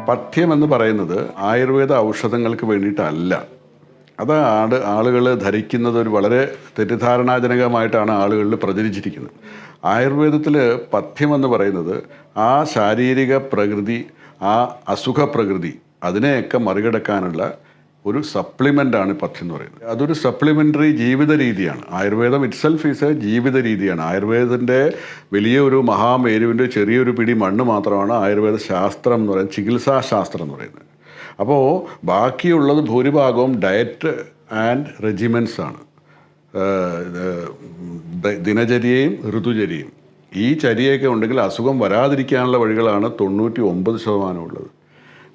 പഥ്യം എന്ന് പറയുന്നത് ആയുർവേദ ഔഷധങ്ങൾക്ക് വേണ്ടിയിട്ടല്ല. അത് ആളുകൾ ധരിക്കുന്നത് ഒരു വളരെ തെറ്റിദ്ധാരണാജനകമായിട്ടാണ് ആളുകളിൽ പ്രചരിച്ചിരിക്കുന്നത്. ആയുർവേദത്തിൽ പഥ്യമെന്ന് പറയുന്നത് ആ ശാരീരിക പ്രകൃതി, ആ അസുഖ പ്രകൃതി, അതിനെയൊക്കെ മറികടക്കാനുള്ള ഒരു സപ്ലിമെൻ്റാണ് പഥ്യം എന്ന് പറയുന്നത്. അതൊരു സപ്ലിമെൻ്ററി ജീവിത രീതിയാണ്. ആയുർവേദം ഇറ്റ്സെൽഫ് ഈസ് എ ജീവിത രീതിയാണ്. ആയുർവേദത്തിൻ്റെ വലിയൊരു മഹാമേരുവിൻ്റെ ചെറിയൊരു പിടി മണ്ണ് മാത്രമാണ് ആയുർവേദ ശാസ്ത്രം എന്ന് പറയുന്നത്, ചികിത്സാശാസ്ത്രം എന്ന് പറയുന്നത്. അപ്പോൾ ബാക്കിയുള്ളത് ഭൂരിഭാഗവും ഡയറ്റ് ആൻഡ് റെജിമെൻസ് ആണ്. ദിനചര്യയും ഋതുചര്യയും. ഈ ചര്യയൊക്കെ ഉണ്ടെങ്കിൽ അസുഖം വരാതിരിക്കാനുള്ള വഴികളാണ് 99% ഉള്ളത്.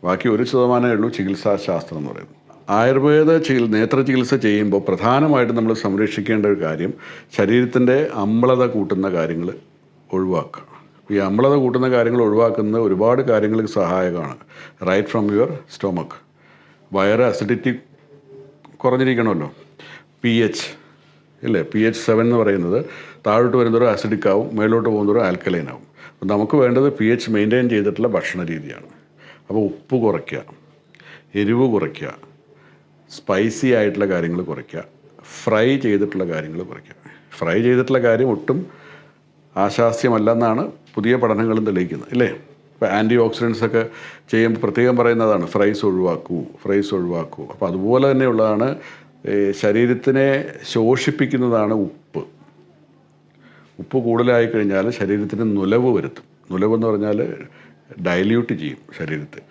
ബാക്കി 1% ഉള്ളൂ ചികിത്സാശാസ്ത്രം എന്ന് പറയുന്നത്. ആയുർവേദ നേത്ര ചികിത്സ ചെയ്യുമ്പോൾ പ്രധാനമായിട്ടും നമ്മൾ സംരക്ഷിക്കേണ്ട ഒരു കാര്യം ശരീരത്തിൻ്റെ അമ്ലത കൂട്ടുന്ന കാര്യങ്ങൾ ഒഴിവാക്കുക. ഈ അമ്ലത കൂട്ടുന്ന കാര്യങ്ങൾ ഒഴിവാക്കുന്നത് ഒരുപാട് കാര്യങ്ങൾക്ക് സഹായകമാണ്. Right from your stomach. വയറ് അസിഡിറ്റി കുറഞ്ഞിരിക്കണമല്ലോ. pH ഇല്ലേ, pH 7 എന്ന് പറയുന്നത് താഴോട്ട് വരുന്നതോറും അസിഡിക് ആവും, മേലോട്ട് പോകുന്നതോറും ആൽക്കലൈൻ ആവും. അപ്പം നമുക്ക് വേണ്ടത് pH മെയിൻറ്റെയിൻ ചെയ്തിട്ടുള്ള ഭക്ഷണ രീതിയാണ്. അപ്പോൾ ഉപ്പ് കുറയ്ക്കുക, എരിവ് കുറയ്ക്കുക, സ്പൈസി ആയിട്ടുള്ള കാര്യങ്ങൾ കുറയ്ക്കുക, ഫ്രൈ ചെയ്തിട്ടുള്ള കാര്യങ്ങൾ കുറയ്ക്കുക. ഫ്രൈ ചെയ്തിട്ടുള്ള കാര്യം ഒട്ടും ആശാസ്യമല്ലെന്നാണ് പുതിയ പഠനങ്ങളും തെളിയിക്കുന്നത്, ഇല്ലേ? ഇപ്പോൾ ആൻറ്റി ഓക്സിഡൻസ് ഒക്കെ ചെയ്യുമ്പോൾ പ്രത്യേകം പറയുന്നതാണ് ഫ്രൈസ് ഒഴിവാക്കൂ. അപ്പോൾ അതുപോലെ തന്നെയുള്ളതാണ് ശരീരത്തിനെ ശോഷിപ്പിക്കുന്നതാണ് ഉപ്പ്. ഉപ്പ് കൂടുതലായി കഴിഞ്ഞാൽ ശരീരത്തിന് നുലവ് വരുത്തും. നുലവെന്ന് പറഞ്ഞാൽ ഡൈല്യൂട്ട് ചെയ്യും ശരീരത്തെ.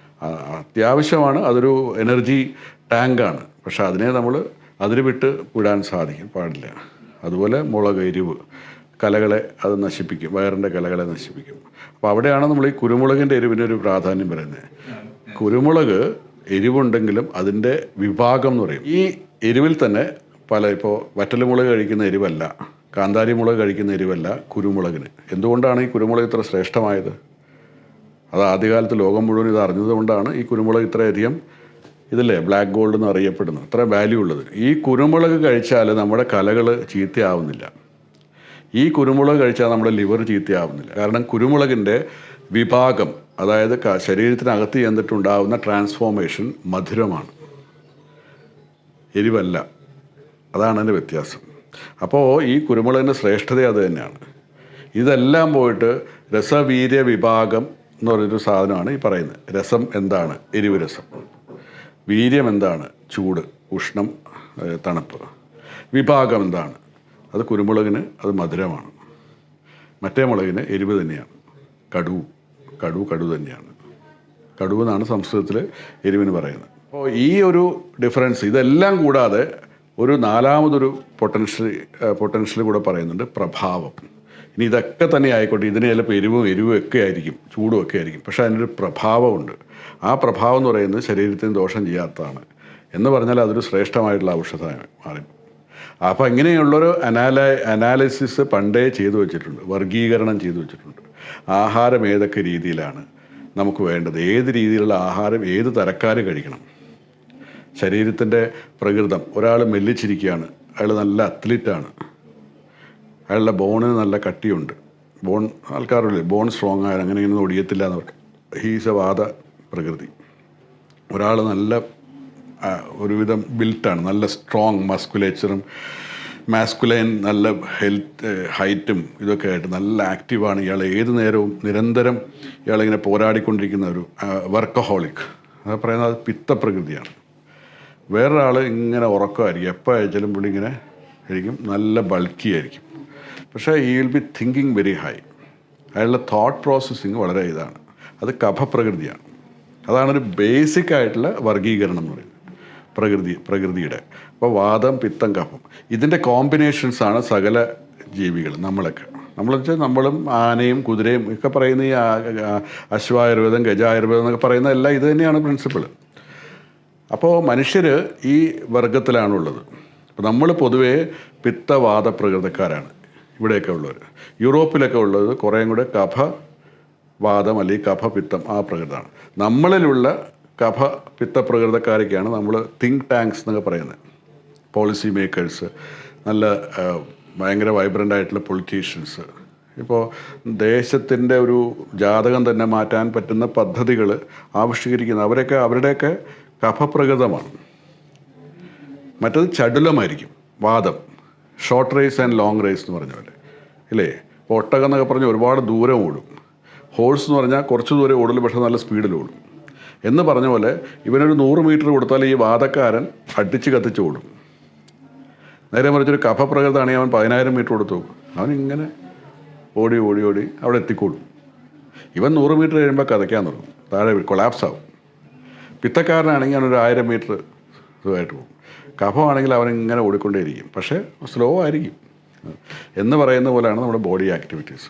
അത്യാവശ്യമാണ്, അതൊരു എനർജി ടാങ്കാണ്. പക്ഷേ അതിനെ നമ്മൾ അതിന് വിട്ട് വിടാൻ പാടില്ല. അതുപോലെ മുളക്, എരിവ് കലകളെ അത് നശിപ്പിക്കും, വയറിൻ്റെ കലകളെ നശിപ്പിക്കും. അപ്പോൾ അവിടെയാണ് നമ്മൾ ഈ കുരുമുളകിൻ്റെ എരിവിനൊരു പ്രാധാന്യം പറയുന്നത്. കുരുമുളക് എരിവുണ്ടെങ്കിലും അതിൻ്റെ വിഭാഗം എന്ന് പറയും. ഈ എരിവിൽ തന്നെ ഇപ്പോൾ വറ്റൽമുളക് കഴിക്കുന്ന എരിവല്ല, കാന്താരി മുളക് കഴിക്കുന്ന എരിവല്ല കുരുമുളകിന്. എന്തുകൊണ്ടാണ് ഈ കുരുമുളക് ഇത്ര ശ്രേഷ്ഠമായത്? അത് ആദ്യകാലത്ത് ലോകം മുഴുവൻ ഇത് അറിഞ്ഞതുകൊണ്ടാണ് ഈ കുരുമുളക് ഇത്രയധികം ഇതല്ലേ ബ്ലാക്ക് ഗോൾഡ് എന്ന് അറിയപ്പെടുന്നത്, ഇത്ര വാല്യൂ ഉള്ളത്. ഈ കുരുമുളക് കഴിച്ചാൽ നമ്മുടെ കലകൾ ചീത്തയാവുന്നില്ല. ഈ കുരുമുളക് കഴിച്ചാൽ നമ്മുടെ ലിവർ ചീത്തയാവുന്നില്ല. കാരണം കുരുമുളകിൻ്റെ വിഭാഗം, അതായത് ശരീരത്തിനകത്ത് ചെന്നിട്ടുണ്ടാകുന്ന ട്രാൻസ്ഫോർമേഷൻ മധുരമാണ്, എരിവല്ല. അതാണ് അതിൻ്റെ വ്യത്യാസം. അപ്പോൾ ഈ കുരുമുളകിൻ്റെ ശ്രേഷ്ഠത അത് തന്നെയാണ്. ഇതെല്ലാം പോയിട്ട് രസവീര്യ വിഭാഗം എന്ന് പറഞ്ഞൊരു സാധനമാണ് ഈ പറയുന്നത്. രസം എന്താണ്? എരിവ് രസം. വീര്യം എന്താണ്? ചൂട്, ഉഷ്ണം, തണുപ്പ്. വിഭാഗം എന്താണ്? അത് കുരുമുളകിന് അത് മധുരമാണ്. മറ്റേ മുളകിന് എരിവ് തന്നെയാണ്. കടു തന്നെയാണ്. കടുവെന്നാണ് സംസ്കൃതത്തിൽ എരിവിന് പറയുന്നത്. അപ്പോൾ ഈ ഒരു ഡിഫറൻസ്, ഇതെല്ലാം കൂടാതെ ഒരു നാലാമതൊരു പൊട്ടൻഷ്യൽ കൂടെ പറയുന്നുണ്ട്, പ്രഭാവം. ഇനി ഇതൊക്കെ തന്നെ ആയിക്കോട്ടെ, ഇതിന് ചിലപ്പോൾ എരിവും ഒക്കെ ആയിരിക്കും, ചൂടും ഒക്കെ ആയിരിക്കും. പക്ഷേ അതിനൊരു പ്രഭാവമുണ്ട്. ആ പ്രഭാവം എന്ന് പറയുന്നത് ശരീരത്തിന് ദോഷം ചെയ്യാത്തതാണ്. എന്ന് പറഞ്ഞാൽ അതൊരു ശ്രേഷ്ഠമായിട്ടുള്ള ഔഷധമായി മാറി. അപ്പോൾ ഇങ്ങനെയുള്ളൊരു അനാലിസിസ് പണ്ടേ ചെയ്തു വെച്ചിട്ടുണ്ട്, വർഗീകരണം ചെയ്തു വെച്ചിട്ടുണ്ട്. ആഹാരം ഏതൊക്കെ രീതിയിലാണ് നമുക്ക് വേണ്ടത്, ഏത് രീതിയിലുള്ള ആഹാരം ഏത് തരക്കാർ കഴിക്കണം, ശരീരത്തിൻ്റെ പ്രകൃതം. ഒരാൾ മെല്ലിച്ചിരിക്കുകയാണ്, അയാൾ നല്ല അത്ലറ്റാണ്, അയാളുടെ ബോണിന് നല്ല കട്ടിയുണ്ട്, ആൾക്കാരില്ലേ ബോൺ സ്ട്രോങ് ആയാലും അങ്ങനെ ഇങ്ങനെ ഒടിയത്തില്ല എന്നവർക്ക്, ഹീസ് എ വാദ പ്രകൃതി. ഒരാൾ നല്ല ഒരുവിധം ബിൽട്ടാണ്, നല്ല സ്ട്രോങ് മസ്കുലേച്ചറും മാസ്കുലൈൻ, നല്ല ഹൈറ്റും ഇതൊക്കെ ആയിട്ട് നല്ല ആക്റ്റീവാണ് ഇയാൾ. ഏത് നേരവും നിരന്തരം ഇയാളിങ്ങനെ പോരാടിക്കൊണ്ടിരിക്കുന്ന ഒരു വർക്കഹോളിക്. അത് പറയുന്നത് അത് പിത്തപ്രകൃതിയാണ്. വേറൊരാൾ ഇങ്ങനെ ഉറക്കമായിരിക്കും, എപ്പോൾ അയച്ചാലും പുള്ളി ഇങ്ങനെ ആയിരിക്കും, നല്ല ബൾക്കി ആയിരിക്കും. പക്ഷേ ഈ will be thinking very high. അയാളുടെ തോട്ട് പ്രോസസ്സിങ് വളരെ ഇതാണ്. അത് കഫപ്രകൃതിയാണ്. അതാണൊരു ബേസിക് ആയിട്ടുള്ള വർഗീകരണം എന്ന് പറയുന്നത് പ്രകൃതിയുടെ. അപ്പോൾ വാദം, പിത്തം, കഫം, ഇതിൻ്റെ കോമ്പിനേഷൻസാണ് സകല ജീവികൾ. നമ്മളെന്ന് വെച്ചാൽ നമ്മളും ആനയും കുതിരയും ഒക്കെ പറയുന്ന ഈ അശ്വായുർവേദം, ഗജായുർവേദം എന്നൊക്കെ പറയുന്ന എല്ലാം ഇത് തന്നെയാണ് പ്രിൻസിപ്പിൾ. അപ്പോൾ മനുഷ്യർ ഈ വർഗത്തിലാണുള്ളത്. അപ്പോൾ നമ്മൾ പൊതുവേ പിത്തവാദ പ്രകൃതക്കാരാണ് ഇവിടെയൊക്കെ ഉള്ളവർ. യൂറോപ്പിലൊക്കെ ഉള്ളത് കുറേയും കൂടെ കഫവാദം അല്ലെങ്കിൽ കഫപിത്തം ആ പ്രകൃതമാണ്. നമ്മളിലുള്ള കഫ പിത്ത പ്രകൃതക്കാരൊക്കെയാണ് നമ്മൾ തിങ്ക് ടാങ്ക്സ് എന്നൊക്കെ പറയുന്നത്. പോളിസി മേക്കേഴ്സ്, നല്ല ഭയങ്കര വൈബ്രൻ്റ് ആയിട്ടുള്ള പൊളിറ്റീഷ്യൻസ്, ഇപ്പോൾ ദേശത്തിൻ്റെ ഒരു ജാതകം തന്നെ മാറ്റാൻ പറ്റുന്ന പദ്ധതികൾ ആവിഷ്കരിക്കുന്ന അവരുടെയൊക്കെ കഫപ്രകൃതമാണ്. മറ്റത് ചടുലമായിരിക്കും. വാദം, short race and long race എന്ന് പറഞ്ഞ പോലെ ഇല്ലേ. ഇപ്പോൾ ഒട്ടകം എന്നൊക്കെ പറഞ്ഞാൽ ഒരുപാട് ദൂരം ഓടും. ഹോഴ്സ് എന്ന് പറഞ്ഞാൽ കുറച്ച് ദൂരം ഓടില്ല, പക്ഷേ നല്ല സ്പീഡിൽ ഓടും എന്ന് പറഞ്ഞ പോലെ ഇവനൊരു 100 മീറ്റർ കൊടുത്താൽ ഈ വാദക്കാരൻ അടിച്ച് കത്തിച്ച് ഓടും. നേരെ മറിച്ചൊരു കഫപ്രകൃതമാണെങ്കിൽ അവൻ 10,000 മീറ്റർ കൊടുത്തു, അവൻ ഇങ്ങനെ ഓടി ഓടി ഓടി അവിടെ എത്തിക്കോളും. ഇവൻ 100 മീറ്റർ കഴിയുമ്പോൾ കഥയ്ക്കാൻ തുടങ്ങും, താഴെ കൊളാപ്സ് ആവും. പിത്തക്കാരനാണെങ്കിൽ അവനൊരു 1000 മീറ്റർ ഇതുമായിട്ട് പോകും. കഫമാണെങ്കിൽ അവനിങ്ങനെ ഓടിക്കൊണ്ടേയിരിക്കും, പക്ഷേ സ്ലോ ആയിരിക്കും എന്ന് പറയുന്ന പോലെയാണ് നമ്മുടെ ബോഡി ആക്ടിവിറ്റീസ്.